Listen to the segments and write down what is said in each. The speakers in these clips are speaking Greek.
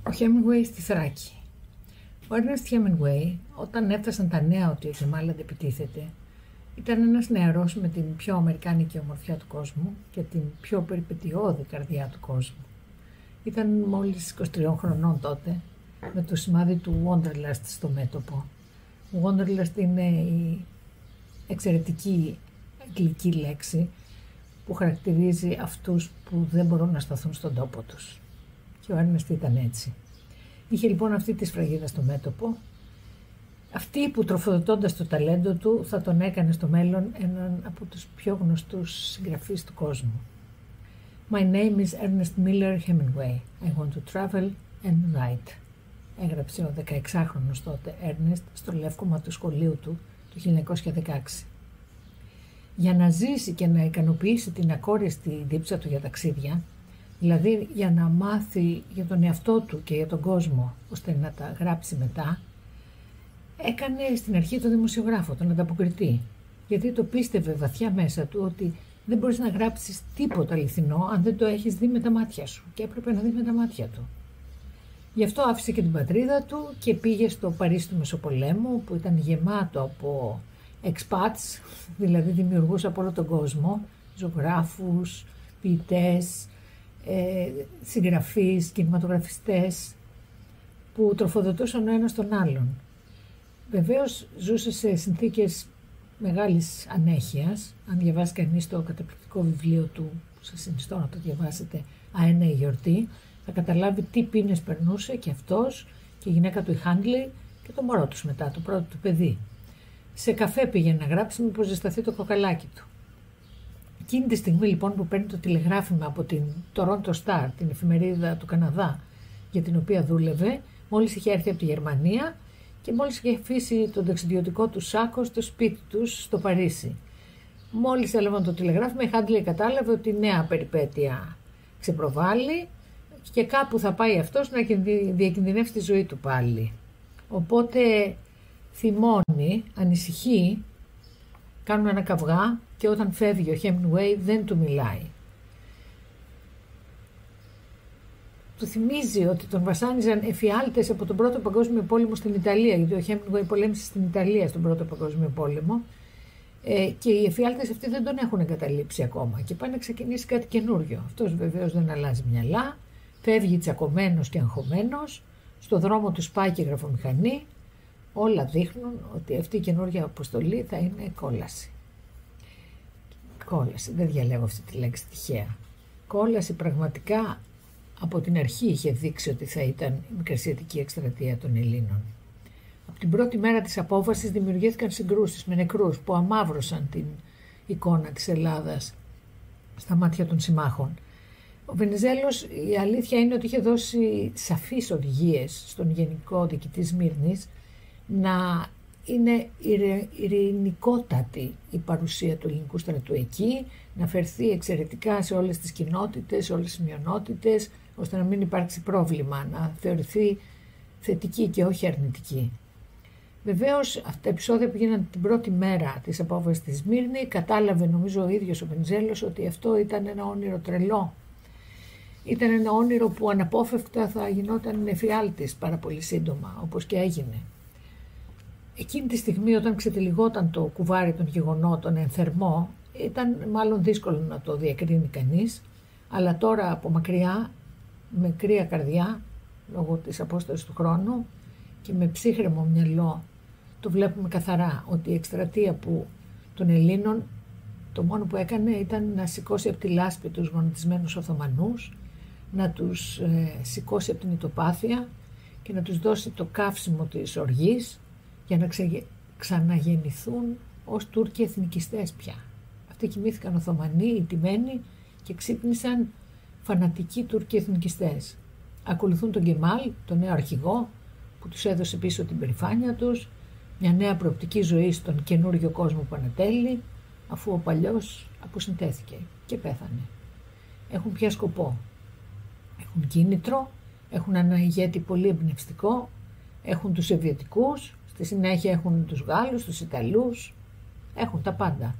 Ο Χέμινγκουέι στη Θράκη. Ο Έρνεστ Χέμινγκουέι, όταν έφτασαν τα νέα ότι ο Κεμάλ αντεπιτίθεται, ήταν ένας νεαρός με την πιο αμερικάνικη ομορφιά του κόσμου και την πιο περιπετειώδη καρδιά του κόσμου. Ήταν μόλις 23 χρονών τότε, με το σημάδι του Wanderlust στο μέτωπο. Ο Wanderlust είναι η εξαιρετική αγγλική λέξη που χαρακτηρίζει αυτούς που δεν μπορούν να σταθούν στον τόπο τους. Και ο Έρνεστ ήταν έτσι. Είχε λοιπόν αυτή τη σφραγίδα στο μέτωπο, αυτή που τροφοδοτώντας το ταλέντο του θα τον έκανε στο μέλλον έναν από τους πιο γνωστούς συγγραφείς του κόσμου. My name is Ernest Miller Hemingway. I want to travel and write. Έγραψε ο 16χρονος τότε Έρνεστ στο λεύκομα του σχολείου του το 1916. Για να ζήσει και να ικανοποιήσει την ακόριστη δίψα του για ταξίδια, δηλαδή για να μάθει για τον εαυτό του και για τον κόσμο, ώστε να τα γράψει μετά, έκανε στην αρχή το δημοσιογράφο, τον ανταποκριτή, γιατί το πίστευε βαθιά μέσα του ότι δεν μπορείς να γράψεις τίποτα αληθινό αν δεν το έχεις δει με τα μάτια σου, και έπρεπε να δει με τα μάτια του. Γι' αυτό άφησε και την πατρίδα του και πήγε στο Παρίσι του Μεσοπολέμου, που ήταν γεμάτο από expats, δηλαδή δημιουργούς από όλο τον κόσμο, ζωγράφους, ποιητές, συγγραφείς, κινηματογραφιστές, που τροφοδοτούσαν ο ένας τον άλλον. Βεβαίως ζούσε σε συνθήκες μεγάλης ανέχειας. Αν διαβάσει κανείς το καταπληκτικό βιβλίο του, που σας συνιστώ να το διαβάσετε, «Αέναη γιορτή», θα καταλάβει τι πίνες περνούσε και αυτός και η γυναίκα του η Χάντλη και το μωρό τους μετά, το πρώτο του παιδί. Σε καφέ πήγαινε να γράψει μήπως ζεσταθεί το κοκαλάκι του. Εκείνη τη στιγμή λοιπόν που παίρνει το τηλεγράφημα από την Toronto Star, την εφημερίδα του Καναδά για την οποία δούλευε, μόλις είχε έρθει από τη Γερμανία και μόλις είχε αφήσει τον ταξιδιωτικό του σάκο στο σπίτι τους στο Παρίσι. Μόλις έλαβαν το τηλεγράφημα, η Χάντλη κατάλαβε ότι νέα περιπέτεια ξεπροβάλλει και κάπου θα πάει αυτός να διακινδυνεύσει τη ζωή του πάλι. Οπότε θυμώνει, ανησυχεί, κάνουν ένα καυγά και όταν φεύγει ο Χέμινγκουέι δεν του μιλάει. Του θυμίζει ότι τον βασάνιζαν εφιάλτες από τον Πρώτο Παγκόσμιο Πόλεμο στην Ιταλία, γιατί ο Χέμινγκουέι πολέμησε στην Ιταλία στον Πρώτο Παγκόσμιο Πόλεμο, και οι εφιάλτες αυτοί δεν τον έχουν εγκαταλείψει ακόμα και πάνε να ξεκινήσει κάτι καινούριο. Αυτός βεβαίως δεν αλλάζει μυαλά, φεύγει τσακωμένος και αγχωμένος, στο δρόμο του σπάει και γραφομηχανή. Όλα δείχνουν ότι αυτή η καινούργια αποστολή θα είναι κόλαση. Κόλαση, δεν διαλέγω αυτή τη λέξη τυχαία. Κόλαση πραγματικά από την αρχή είχε δείξει ότι θα ήταν η μικρασιατική εκστρατεία των Ελλήνων. Από την πρώτη μέρα της απόβασης δημιουργήθηκαν συγκρούσεις με νεκρούς που αμαύρωσαν την εικόνα της Ελλάδας στα μάτια των συμμάχων. Ο Βενιζέλος, η αλήθεια είναι ότι είχε δώσει σαφείς οδηγίες στον Γενικό Διοικητή Σμύρνης να είναι ειρηνικότατη η παρουσία του ελληνικού στρατού εκεί, να φερθεί εξαιρετικά σε όλες τις κοινότητες, σε όλες τις μειονότητες, ώστε να μην υπάρξει πρόβλημα, να θεωρηθεί θετική και όχι αρνητική. Βεβαίως, αυτά τα επεισόδια που γίνανε την πρώτη μέρα της απόβασης στη Σμύρνη, κατάλαβε νομίζω ο ίδιος ο Βενιζέλος ότι αυτό ήταν ένα όνειρο τρελό. Ήταν ένα όνειρο που αναπόφευκτα θα γινόταν εφιάλτης πάρα πολύ σύντομα, όπως και έγινε. Εκείνη τη στιγμή όταν ξετυλιγόταν το κουβάρι των γεγονότων εν θερμό, ήταν μάλλον δύσκολο να το διακρίνει κανείς, αλλά τώρα από μακριά, με κρύα καρδιά, λόγω της απόστασης του χρόνου και με ψύχρεμο μυαλό, το βλέπουμε καθαρά ότι η εκστρατεία των Ελλήνων το μόνο που έκανε ήταν να σηκώσει από τη λάσπη τους γονατισμένους Οθωμανούς, να τους σηκώσει από την ητοπάθεια και να τους δώσει το καύσιμο της οργής για να ξαναγεννηθούν ως Τούρκοι εθνικιστές πια. Αυτοί κοιμήθηκαν Οθωμανοί, ηττημένοι και ξύπνησαν φανατικοί Τούρκοι εθνικιστές. Ακολουθούν τον Κεμάλ, τον νέο αρχηγό που τους έδωσε πίσω την περηφάνεια τους, μια νέα προοπτική ζωή στον καινούριο κόσμο που ανατέλει, αφού ο παλιός αποσυντέθηκε και πέθανε. Έχουν πια σκοπό. Έχουν κίνητρο, έχουν ένα ηγέτη πολύ εμπνευστικό, έχουν τους Σοβιετικούς, στη συνέχεια έχουν τους Γάλλους, τους Ιταλούς, έχουν τα πάντα.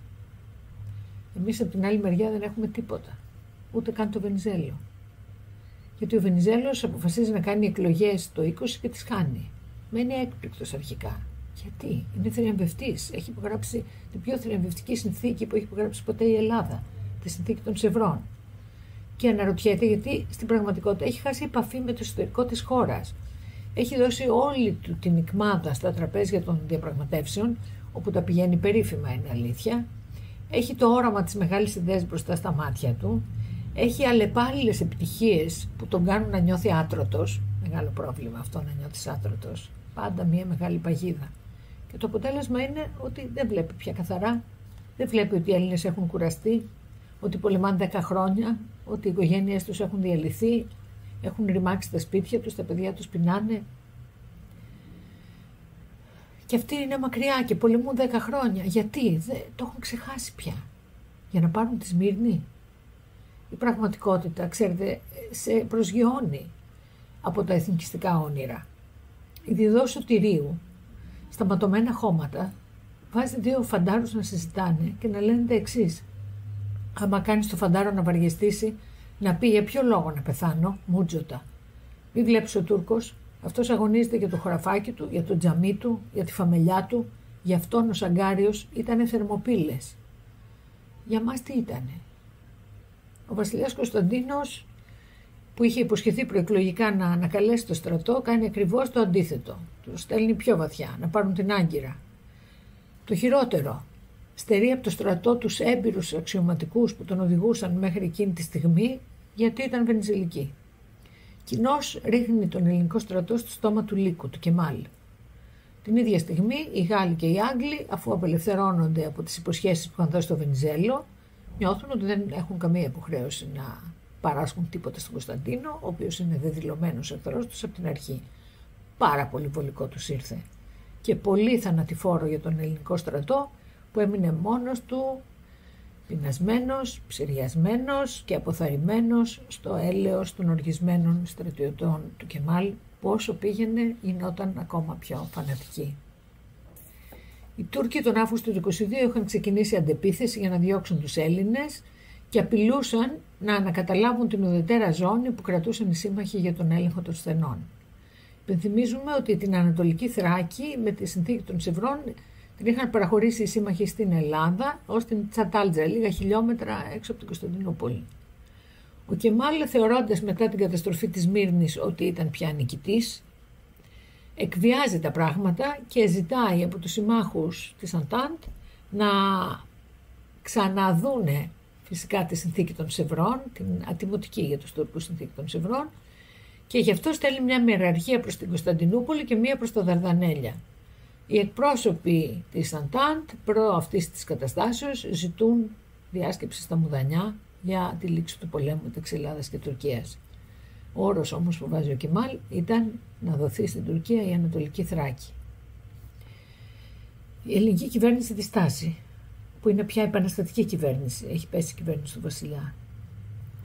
Εμείς από την άλλη μεριά δεν έχουμε τίποτα, ούτε καν το Βενιζέλο. Γιατί ο Βενιζέλος αποφασίζει να κάνει εκλογές το 20 και τις χάνει. Μένει έκπληκτος αρχικά. Γιατί? Είναι θριαμβευτής. Έχει υπογράψει την πιο θριαμβευτική συνθήκη που έχει υπογράψει ποτέ η Ελλάδα, τη συνθήκη των Σευρών. Και αναρωτιέται γιατί στην πραγματικότητα έχει χάσει επαφή με το εσωτερικό της χώρας. Έχει δώσει όλη του την ικμάδα στα τραπέζια των διαπραγματεύσεων, όπου τα πηγαίνει περίφημα, είναι αλήθεια. Έχει το όραμα της μεγάλης ιδέας μπροστά στα μάτια του. Έχει αλλεπάλληλες επιτυχίες που τον κάνουν να νιώθει άτρωτος. Μεγάλο πρόβλημα αυτό, να νιώθεις άτρωτος. Πάντα μια μεγάλη παγίδα. Και το αποτέλεσμα είναι ότι δεν βλέπει πια καθαρά. Δεν βλέπει ότι οι Έλληνες έχουν κουραστεί, ότι πολεμάνε 10 χρόνια, ότι οι οικογένειες τους έχουν διαλυθεί, έχουν ρημάξει τα σπίτια τους, τα παιδιά τους πεινάνε. Και αυτοί είναι μακριά και πολεμούν 10 χρόνια. Γιατί? Το έχουν ξεχάσει πια. Για να πάρουν τη Σμύρνη. Η πραγματικότητα, ξέρετε, σε προσγειώνει από τα εθνικιστικά όνειρα. Η διδός Σωτηρίου, στα ματωμένα χώματα, βάζει 2 φαντάρους να συζητάνε και να λένε τα εξής. Άμα κάνεις το φαντάρο να βαριεστήσει, να πει για ποιο λόγο να πεθάνω, μούτζοτα. Μην βλέπεις ο Τούρκος, αυτός αγωνίζεται για το χωραφάκι του, για το τζαμί του, για τη φαμελιά του, για αυτόν ο Σαγκάριος ήτανε θερμοπύλες. Για μας τι ήτανε? Ο βασιλιάς Κωνσταντίνος, που είχε υποσχεθεί προεκλογικά να ανακαλέσει το στρατό, κάνει ακριβώς το αντίθετο. Τους στέλνει πιο βαθιά, να πάρουν την Άγκυρα. Το χειρότερο, στερεί από το στρατό τους έμπειρους αξιωματικούς που τον οδηγούσαν μέχρι εκείνη τη στιγμή, γιατί ήταν βενιζελικοί. Κοινώς ρίχνει τον ελληνικό στρατό στο στόμα του Λύκου, του Κεμάλ. Την ίδια στιγμή οι Γάλλοι και οι Άγγλοι, αφού απελευθερώνονται από τις υποσχέσεις που είχαν δώσει στο Βενιζέλο, νιώθουν ότι δεν έχουν καμία υποχρέωση να παράσχουν τίποτα στον Κωνσταντίνο, ο οποίος είναι δεδηλωμένος εχθρός τους από την αρχή. Πάρα πολύ βολικό τους ήρθε. Και πολύ θανατηφόρο για τον ελληνικό στρατό, που έμεινε μόνος του, πεινασμένος, ψυριασμένος και αποθαρρυμένος στο έλεος των οργισμένων στρατιωτών του Κεμάλ, που όσο πήγαινε γινόταν ακόμα πιο φανατική. Οι Τούρκοι τον Αύγουστο του 22 είχαν ξεκινήσει αντεπίθεση για να διώξουν τους Έλληνες και απειλούσαν να ανακαταλάβουν την ουδετέρα ζώνη που κρατούσαν οι σύμμαχοι για τον έλεγχο των στενών. Υπενθυμίζουμε ότι την Ανατολική Θράκη με τη συνθήκη των Σευρών την είχαν παραχωρήσει οι σύμμαχοι στην Ελλάδα ως την Τσατάλτζα, λίγα χιλιόμετρα έξω από την Κωνσταντινούπολη. Ο Κεμάλ, θεωρώντας μετά την καταστροφή της Σμύρνης ότι ήταν πια νικητής, εκβιάζει τα πράγματα και ζητάει από τους συμμάχους της Αντάντ να ξαναδούνε φυσικά τη συνθήκη των Σευρών, την ατιμωτική για τους Τούρκους συνθήκη των Σευρών, και γι' αυτό στέλνει μια μοιραρχία προς την Κωνσταντινούπολη και μια προς τα Δαρδανέλια. Οι εκπρόσωποι της Αντάντ προ αυτής της καταστάσεως ζητούν διάσκεψη στα Μουδανιά για τη λήξη του πολέμου μεταξύ Ελλάδας και Τουρκίας. Ο όρος όμως που βάζει ο Κεμάλ ήταν να δοθεί στην Τουρκία η Ανατολική Θράκη. Η ελληνική κυβέρνηση διστάζει, που είναι πια επαναστατική κυβέρνηση, έχει πέσει η κυβέρνηση του βασιλιά.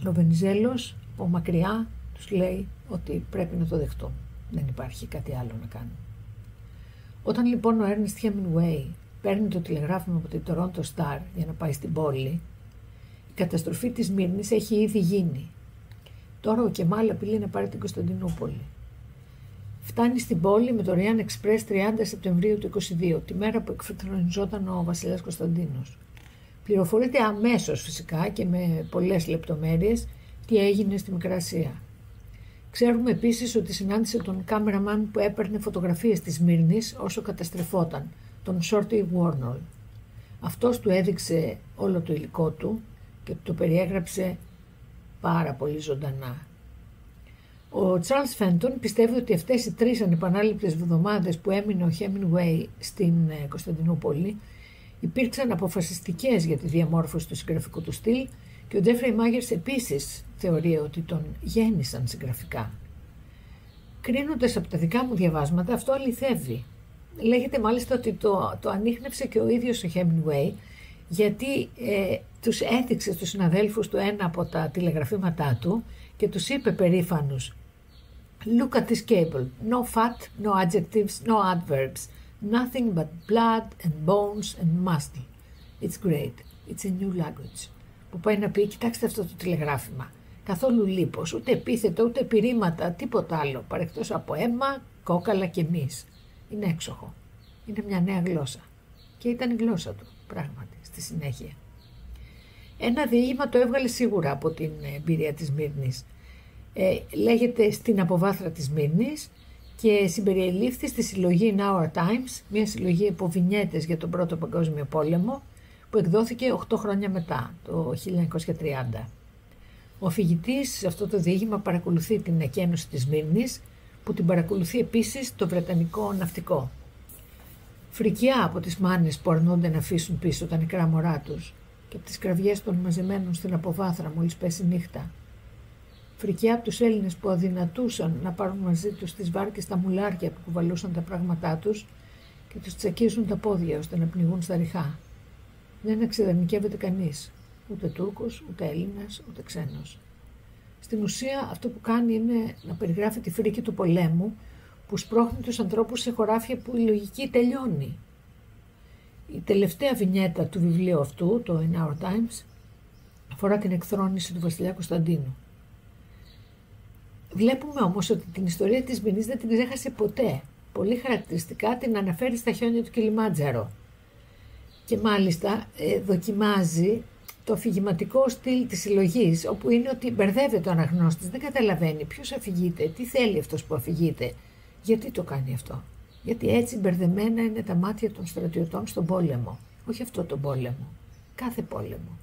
Ο Βενιζέλος από μακριά τους λέει ότι πρέπει να το δεχτούν, δεν υπάρχει κάτι άλλο να κάνουν. Όταν λοιπόν ο Ernest Hemingway παίρνει το τηλεγράφημα από την Toronto Star για να πάει στην πόλη, η καταστροφή της Σμύρνης έχει ήδη γίνει. Τώρα ο Κεμάλ απειλεί να πάρει την Κωνσταντινούπολη. Φτάνει στην πόλη με το Orient Express 30 Σεπτεμβρίου του 22, τη μέρα που εκφρονιζόταν ο βασιλιάς Κωνσταντίνος. Πληροφορείται αμέσως φυσικά και με πολλές λεπτομέρειες τι έγινε στη Μικρά Ασία. Ξέρουμε επίσης ότι συνάντησε τον κάμεραμαν που έπαιρνε φωτογραφίες της Σμύρνης όσο καταστρεφόταν, τον Shorty Warnall. Αυτός του έδειξε όλο το υλικό του και το περιέγραψε πάρα πολύ ζωντανά. Ο Charles Fenton πιστεύει ότι αυτές οι 3 ανεπανάληπτες εβδομάδες που έμεινε ο Hemingway στην Κωνσταντινούπολη υπήρξαν αποφασιστικές για τη διαμόρφωση του συγγραφικού του στυλ και ο Jeffrey Myers επίσης θεωρεί ότι τον γέννησαν συγγραφικά. Κρίνοντας από τα δικά μου διαβάσματα, αυτό αληθεύει. Λέγεται μάλιστα ότι το ανίχνευσε και ο ίδιος ο Hemingway, γιατί τους έδειξε στους συναδέλφους του ένα από τα τηλεγραφήματά του και τους είπε περήφανους «Look at this cable. No fat, no adjectives, no adverbs. Nothing but blood and bones and muscle. It's great. It's a new language». Που πάει να πει «Κοιτάξτε αυτό το τηλεγράφημα. Καθόλου λίπος, ούτε επίθετο, ούτε επιρρήματα, τίποτα άλλο, παρεκτός από αίμα, κόκαλα και μυς. Είναι έξοχο. Είναι μια νέα γλώσσα. Και ήταν η γλώσσα του, πράγματι, στη συνέχεια. Ένα διήγημα το έβγαλε σίγουρα από την εμπειρία της Σμύρνης. Λέγεται «Στην αποβάθρα της Σμύρνης» και συμπεριελήφθη στη συλλογή In Our Times, μια συλλογή υποβινιέτες για τον Πρώτο Παγκόσμιο Πόλεμο, που εκδόθηκε 8 χρόνια μετά, το 1930. Ο αφηγητής σε αυτό το διήγημα παρακολουθεί την εκένωση της Σμύρνης, που την παρακολουθεί επίσης το Βρετανικό ναυτικό. Φρικιά από τις μάνες που αρνούνται να αφήσουν πίσω τα νεκρά μωρά τους και από τις κραυγές των μαζεμένων στην αποβάθρα μόλις πέσει νύχτα. Φρικιά από τους Έλληνες που αδυνατούσαν να πάρουν μαζί τους τις βάρκες τα μουλάρια που κουβαλούσαν τα πράγματά τους και τους τσακίζουν τα πόδια ώστε να πνιγούν στα ριχά. Δεν εξεδανικεύεται κανείς, ούτε Τούρκος, ούτε Έλληνας, ούτε ξένος. Στην ουσία αυτό που κάνει είναι να περιγράφει τη φρίκη του πολέμου που σπρώχνει τους ανθρώπους σε χωράφια που η λογική τελειώνει. Η τελευταία βινιέτα του βιβλίου αυτού, το In Our Times, αφορά την εκθρόνηση του βασιλιά Κωνσταντίνου. Βλέπουμε όμως ότι την ιστορία της Σμύρνης δεν την ξέχασε ποτέ. Πολύ χαρακτηριστικά την αναφέρει στα χιόνια του Κιλιμάντζαρο. Και μάλιστα δοκιμάζει το αφηγηματικό στυλ της συλλογής, όπου είναι ότι μπερδεύεται ο αναγνώστης, δεν καταλαβαίνει ποιος αφηγείται, τι θέλει αυτός που αφηγείται, γιατί το κάνει αυτό. Γιατί έτσι μπερδεμένα είναι τα μάτια των στρατιωτών στον πόλεμο. Όχι αυτό τον πόλεμο, κάθε πόλεμο.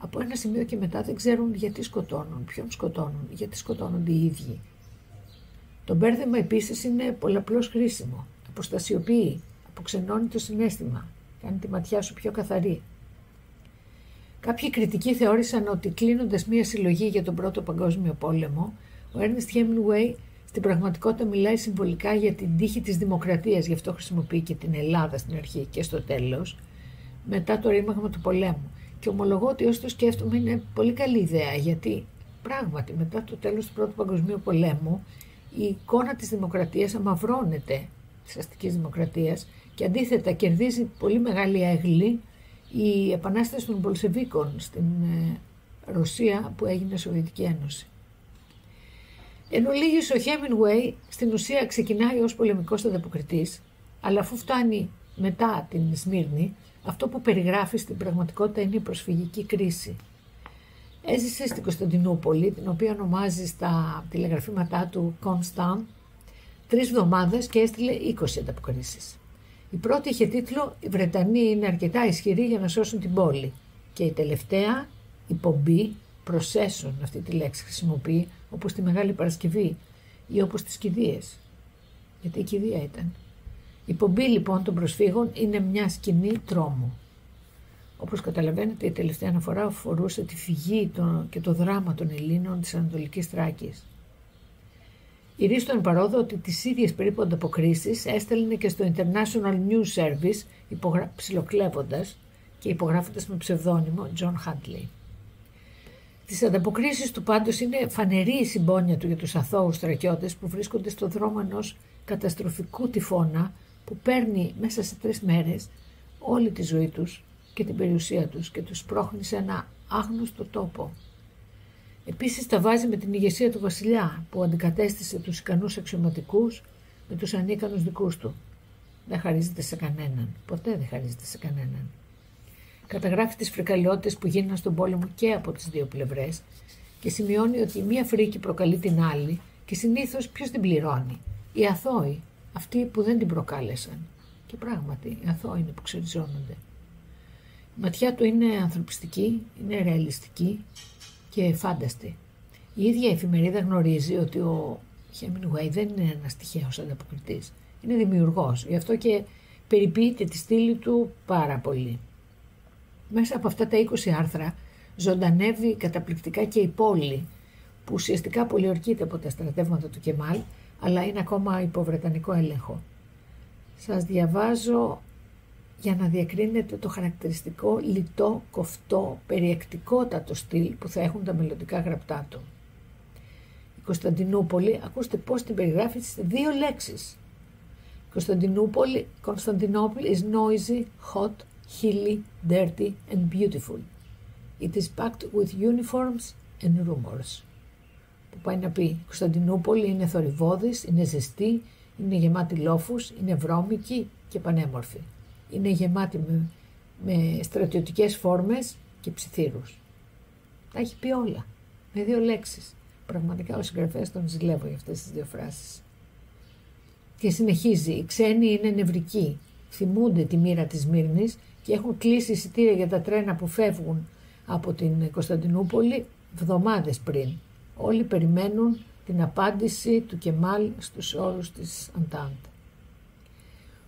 Από ένα σημείο και μετά δεν ξέρουν γιατί σκοτώνουν, ποιον σκοτώνουν, γιατί σκοτώνονται οι ίδιοι. Το μπέρδεμα επίσης είναι πολλαπλώς χρήσιμο. Αποστασιοποιεί, αποξενώνει το συναίσθημα, κάνει τη ματιά σου πιο καθαρή. Κάποιοι κριτικοί θεώρησαν ότι κλείνοντας μία συλλογή για τον Πρώτο Παγκόσμιο Πόλεμο, ο Ernest Hemingway στην πραγματικότητα μιλάει συμβολικά για την τύχη της δημοκρατίας, γι' αυτό χρησιμοποιεί και την Ελλάδα στην αρχή και στο τέλος, μετά το ρήμαγμα του πολέμου. Και ομολογώ ότι όσο το σκέφτομαι είναι πολύ καλή ιδέα, γιατί πράγματι μετά το τέλος του Πρώτου Παγκοσμίου Πολέμου η εικόνα της δημοκρατίας αμαυρώνεται, της αστικής δημοκρατίας, και αντίθετα κερδίζει πολύ μεγάλη έγκλη η επανάσταση των Μπολσεβίκων στην Ρωσία που έγινε Σοβιετική Ένωση. Εν ολίγης, ο Hemingway στην ουσία ξεκινάει ως πολεμικός ανταποκριτής, αλλά αφού φτάνει μετά την Σμύρνη, αυτό που περιγράφει στην πραγματικότητα είναι η προσφυγική κρίση. Έζησε στην Κωνσταντινούπολη, την οποία ονομάζει στα τηλεγραφήματά του Constant, 3 εβδομάδες και έστειλε 20 ανταποκρίσεις. Η πρώτη είχε τίτλο «Οι Βρετανοί είναι αρκετά ισχυροί για να σώσουν την πόλη» και η τελευταία, η πομπή, procession, αυτή τη λέξη χρησιμοποιεί, όπως τη Μεγάλη Παρασκευή ή όπως τις κηδείες, γιατί η κηδεία ήταν. Η πομπή λοιπόν των προσφύγων είναι μια σκηνή τρόμου. Όπως καταλαβαίνετε, η τελευταία αναφορά αφορούσε τη φυγή και το δράμα των Ελλήνων της Ανατολικής Θράκης. Η Ρίστον παρόδο ότι τις ίδιες περίπου ανταποκρίσεις έστελνε και στο International News Service ψιλοκλέβοντας και υπογράφοντας με ψευδόνυμο John Huntley. Στις ανταποκρίσεις του πάντως είναι φανερή η συμπόνια του για τους αθώους στρατιώτες που βρίσκονται στο δρόμο ενός καταστροφικού τυφώνα που παίρνει μέσα σε 3 μέρες όλη τη ζωή τους και την περιουσία τους και τους σπρώχνει σε ένα άγνωστο τόπο. Επίσης τα βάζει με την ηγεσία του βασιλιά που αντικατέστησε τους ικανούς αξιωματικούς με τους ανίκανους δικούς του. Δεν χαρίζεται σε κανέναν, ποτέ δεν χαρίζεται σε κανέναν. Καταγράφει τις φρικαλαιότητες που γίνανε στον πόλεμο και από τις 2 πλευρές και σημειώνει ότι η μία φρίκη προκαλεί την άλλη και συνήθως ποιος την πληρώνει? Οι αθώοι, αυτοί που δεν την προκάλεσαν. Και πράγματι, οι αθώοι είναι που ξεριζώνονται. Η ματιά του είναι ανθρωπιστική, είναι ρεαλιστική και φάνταστη. Η ίδια η εφημερίδα γνωρίζει ότι ο Hemingway δεν είναι ένας τυχαίος ανταποκριτής. Είναι δημιουργός, γι' αυτό και περιποιείται τη στήλη του πάρα πολύ. Μέσα από αυτά τα 20 άρθρα ζωντανεύει καταπληκτικά και η πόλη, που ουσιαστικά πολιορκείται από τα στρατεύματα του Κεμάλ, αλλά είναι ακόμα υπό βρετανικό έλεγχο. Σας διαβάζω για να διακρίνετε το χαρακτηριστικό λιτό, κοφτό, περιεκτικότατο στυλ που θα έχουν τα μελλοντικά γραπτά του. Η Κωνσταντινούπολη, ακούστε πώς την περιγράφει σε 2 λέξεις. Κωνσταντινούπολη, Constantinople is noisy, hot, hilly, dirty and beautiful. It is packed with uniforms and rumors. που πάει να πει η Κωνσταντινούπολη είναι θορυβώδης, είναι ζεστή, είναι γεμάτη λόφους, είναι βρώμικη και πανέμορφη. Είναι γεμάτη με στρατιωτικές φόρμες και ψιθύρους. Τα έχει πει όλα, με 2 λέξεις. Πραγματικά ο συγγραφέας τον ζηλεύω για αυτές τις 2 φράσεις. Και συνεχίζει, οι ξένοι είναι νευρικοί, θυμούνται τη μοίρα της Σμύρνης και έχουν κλείσει εισιτήρια για τα τρένα που φεύγουν από την Κωνσταντινούπολη εβδομάδες πριν. Όλοι περιμένουν την απάντηση του Κεμάλ στους όρους της Αντάντε.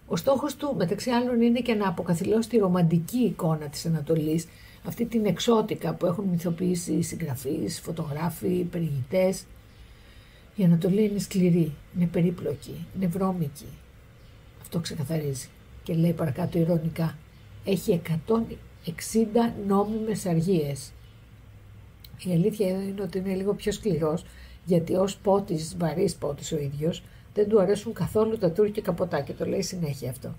Ο στόχος του, μεταξύ άλλων, είναι και να αποκαθιλώσει τη ρομαντική εικόνα της Ανατολής, αυτή την εξώτικα που έχουν μυθοποιήσει οι συγγραφείς, φωτογράφοι, περιηγητές. Η Ανατολή είναι σκληρή, είναι περίπλοκη, είναι βρώμικη. Αυτό ξεκαθαρίζει και λέει παρακάτω ειρωνικά. Έχει 160 νόμιμες αργίες. Η αλήθεια είναι ότι είναι λίγο πιο σκληρός, γιατί ως πότης, βαρύς πότης ο ίδιος, δεν του αρέσουν καθόλου τα τουρκικά ποτά και το λέει συνέχεια αυτό.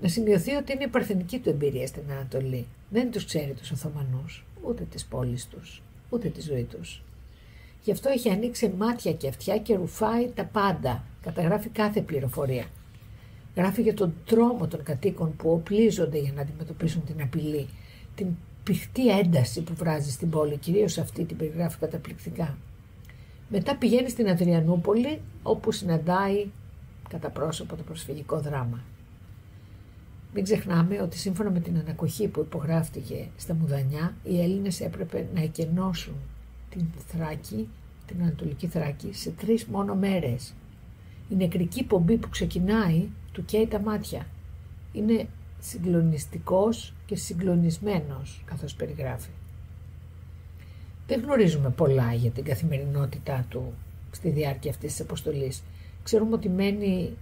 Να σημειωθεί ότι είναι η παρθενική του εμπειρία στην Ανατολή. Δεν τους ξέρει τους Οθωμανούς, ούτε τις πόλεις τους, ούτε τη ζωή τους. Γι' αυτό έχει ανοίξει μάτια και αυτιά και ρουφάει τα πάντα. Καταγράφει κάθε πληροφορία. Γράφει για τον τρόμο των κατοίκων που οπλίζονται για να αντιμετωπίσουν την απειλή, την πηχτή ένταση που βράζει στην πόλη, κυρίως αυτή την περιγράφει καταπληκτικά. Μετά πηγαίνει στην Αδριανούπολη, όπου συναντάει κατά πρόσωπο το προσφυγικό δράμα. Μην ξεχνάμε ότι σύμφωνα με την ανακοχή που υπογράφτηκε στα Μουδανιά, οι Έλληνες έπρεπε να εκενώσουν την Θράκη, την Ανατολική Θράκη, σε 3 μόνο μέρες. Η νεκρική πομπή που ξεκινάει του καίει τα μάτια. Είναι συγκλονιστικός και συγκλονισμένος καθώς περιγράφει. Δεν γνωρίζουμε πολλά για την καθημερινότητά του στη διάρκεια αυτής της αποστολής. Ξέρουμε ότι μένει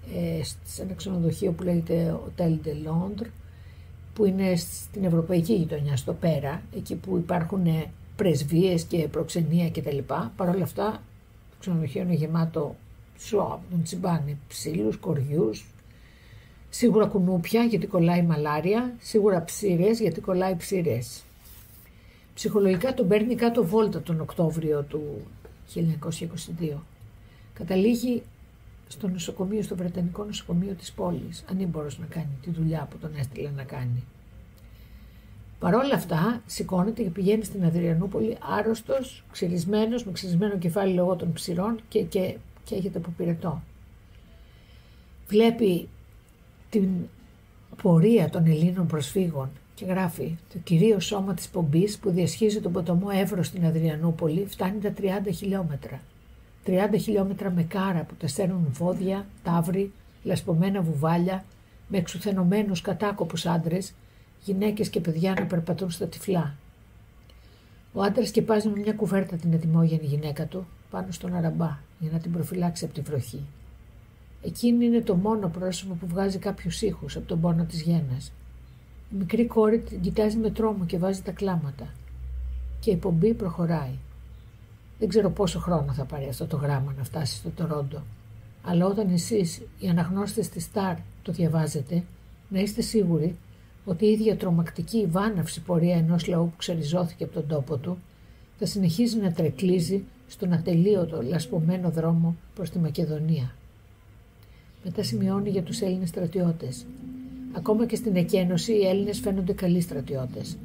σε ένα ξενοδοχείο που λέγεται Hotel de Londres, που είναι στην ευρωπαϊκή γειτονιά, στο Πέρα, εκεί που υπάρχουν πρεσβείες και προξενία κτλ. Παρ' όλα αυτά, το ξενοδοχείο είναι γεμάτο ζώα, τον τσιμπάνε ψήλους, κοριούς, σίγουρα κουνούπια γιατί κολλάει μαλάρια, σίγουρα ψήρες γιατί κολλάει ψήρες. Ψυχολογικά τον παίρνει κάτω βόλτα τον Οκτώβριο του 1922. Καταλήγει στο νοσοκομείο, στο Βρετανικό νοσοκομείο της πόλης, ανήμπορος να κάνει τη δουλειά που τον έστειλε να κάνει. Παρ' όλα αυτά σηκώνεται και πηγαίνει στην Αδριανούπολη άρρωστος, ξυρισμένος, με ξυρισμένο κεφάλι λόγω των ψυρών και έχετε από πυρετό. Βλέπει την πορεία των Ελλήνων προσφύγων και γράφει: το κυρίως σώμα της πομπής που διασχίζει τον ποταμό Εύρο στην Αδριανούπολη φτάνει τα 30 χιλιόμετρα. 30 χιλιόμετρα με κάρα που τα στέλνουν βόδια, ταύροι, λασπωμένα βουβάλια, με εξουθενωμένους κατάκοπους άντρες, γυναίκες και παιδιά να περπατούν στα τυφλά. Ο άντρας σκεπάζει με μια κουβέρτα την ετοιμόγενη γυναίκα του πάνω στον αραμπά για να την προφυλάξει από τη βροχή. Εκείνη είναι το μόνο πρόσωπο που βγάζει κάποιους ήχους από τον πόνο της γένας. Η μικρή κόρη την κοιτάζει με τρόμο και βάζει τα κλάματα. Και η πομπή προχωράει. Δεν ξέρω πόσο χρόνο θα πάρει αυτό το γράμμα να φτάσει στο Τορόντο. Αλλά όταν εσείς, οι αναγνώστες της Σταρ, το διαβάζετε, να είστε σίγουροι ότι η ίδια τρομακτική βάναυση πορεία ενός λαού που ξεριζώθηκε από τον τόπο του θα συνεχίζει να τρεκλίζει στον ατελείωτο λασπωμένο δρόμο προς τη Μακεδονία. Μετά σημειώνει για τους Έλληνες στρατιώτες. Ακόμα και στην εκένωση οι Έλληνες φαίνονται καλοί στρατιώτες.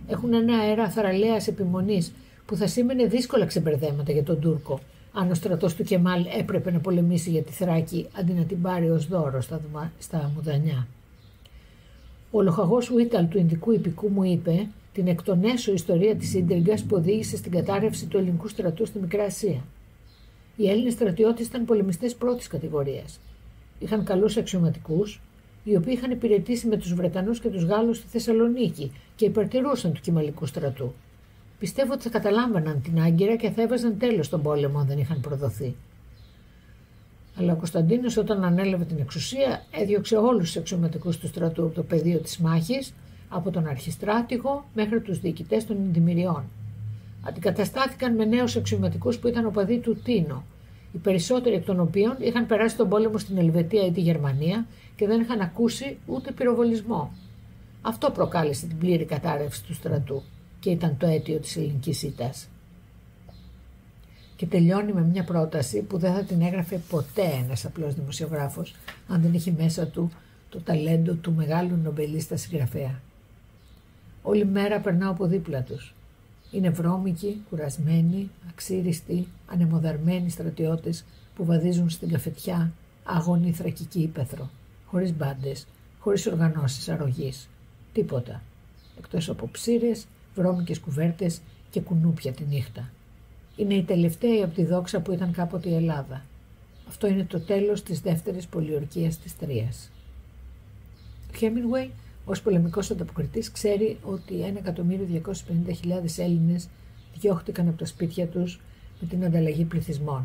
Έχουν ένα αέρα θαραλέας επιμονής που θα σήμαινε δύσκολα ξεμπερδέματα για τον Τούρκο, αν ο στρατός του Κεμάλ έπρεπε να πολεμήσει για τη Θράκη αντί να την πάρει ως δώρο στα Μουδανιά. Ο λοχαγός Ουίταλ του Ινδικού Ιππικού μου είπε την εκ των έσω ιστορία της ίντριγκας που οδήγησε στην κατάρρευση του ελληνικού στρατού στη Μικρά Ασία. Οι Έλληνες στρατιώτες ήταν πολεμιστές πρώτης κατηγορίας. Είχαν καλούς αξιωματικούς, οι οποίοι είχαν υπηρετήσει με τους Βρετανούς και τους Γάλλους στη Θεσσαλονίκη και υπερτηρούσαν του Κυμαλικού στρατού. Πιστεύω ότι θα καταλάμβαναν την Άγκυρα και θα έβαζαν τέλος στον πόλεμο αν δεν είχαν προδοθεί. Αλλά ο Κωνσταντίνος, όταν ανέλαβε την εξουσία, έδιωξε όλους τους αξιωματικούς του στρατού από το πεδίο της μάχης, από τον αρχιστράτηγο μέχρι τους διοικητές των Ινδημηριών. Αντικαταστάθηκαν με νέους αξιωματικούς που ήταν οπαδοί του Τίνο, οι περισσότεροι εκ των οποίων είχαν περάσει τον πόλεμο στην Ελβετία ή τη Γερμανία και δεν είχαν ακούσει ούτε πυροβολισμό. Αυτό προκάλεσε την πλήρη κατάρρευση του στρατού και ήταν το αίτιο της ελληνικής ήττας. Και τελειώνει με μια πρόταση που δεν θα την έγραφε ποτέ ένας απλός δημοσιογράφος αν δεν είχε μέσα του το ταλέντο του μεγάλου νομπελίστα συγγραφέα. Όλη μέρα περνάω από δίπλα τους. Είναι βρώμικοι, κουρασμένοι, αξίριστοι, ανεμοδαρμένοι στρατιώτες που βαδίζουν στην καφετιά άγονη θρακική ύπαιθρο, χωρίς μπάντες, χωρίς οργανώσεις αρρωγής. Τίποτα. Εκτός από ψήρες, βρώμικες κουβέρτες και κουνούπια τη νύχτα. Είναι οι τελευταίοι από τη δόξα που ήταν κάποτε η Ελλάδα. Αυτό είναι το τέλος της δεύτερης πολιορκίας της Τρίας. Ο Χέμινγκουεϊ, ως πολεμικός ανταποκριτής, ξέρει ότι 1.250.000 Έλληνες διώχτηκαν από τα σπίτια τους με την ανταλλαγή πληθυσμών.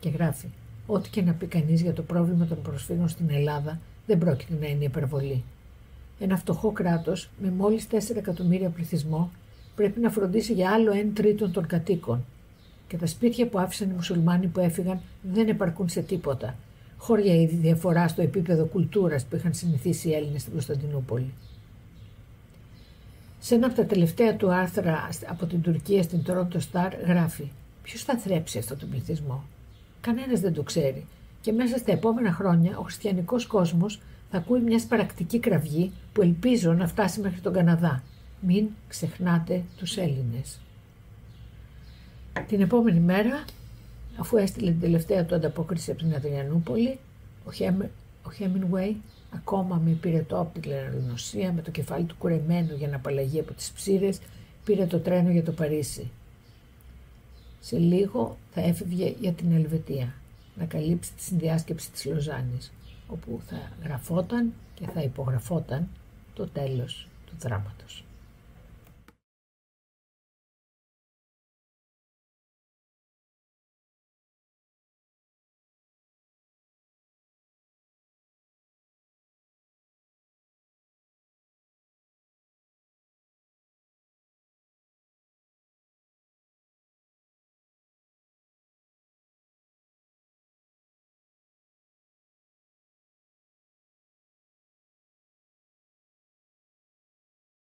Και γράφει: ό,τι και να πει κανείς για το πρόβλημα των προσφύγων στην Ελλάδα δεν πρόκειται να είναι υπερβολή. Ένα φτωχό κράτος με μόλις 4 εκατομμύρια πληθυσμό πρέπει να φροντίσει για άλλο 1/3 των κατοίκων. Και τα σπίτια που άφησαν οι μουσουλμάνοι που έφυγαν δεν επαρκούν σε τίποτα. Χώρια η διαφορά στο επίπεδο κουλτούρας που είχαν συνηθίσει οι Έλληνες στην Κωνσταντινούπολη. Σε ένα από τα τελευταία του άρθρα από την Τουρκία στην Toronto Star γράφει: ποιος θα θρέψει αυτόν τον πληθυσμό? Κανένας δεν το ξέρει. Και μέσα στα επόμενα χρόνια ο χριστιανικός κόσμος θα ακούει μια σπαρακτική κραυγή που ελπίζω να φτάσει μέχρι τον Καναδά. Μην ξεχνάτε τους Έλληνες. Την επόμενη μέρα, αφού έστειλε την τελευταία του ανταπόκριση από την Αδριανούπολη, ο Χέμινγκουεϊ, ακόμα με πυρετό από την λερονοσία, με το κεφάλι του κουρεμένο για να απαλλαγεί από τις ψήρες, πήρε το τρένο για το Παρίσι. Σε λίγο θα έφευγε για την Ελβετία, να καλύψει τη συνδιάσκεψη της Λοζάνης, όπου θα γραφόταν και θα υπογραφόταν το τέλος του δράματος.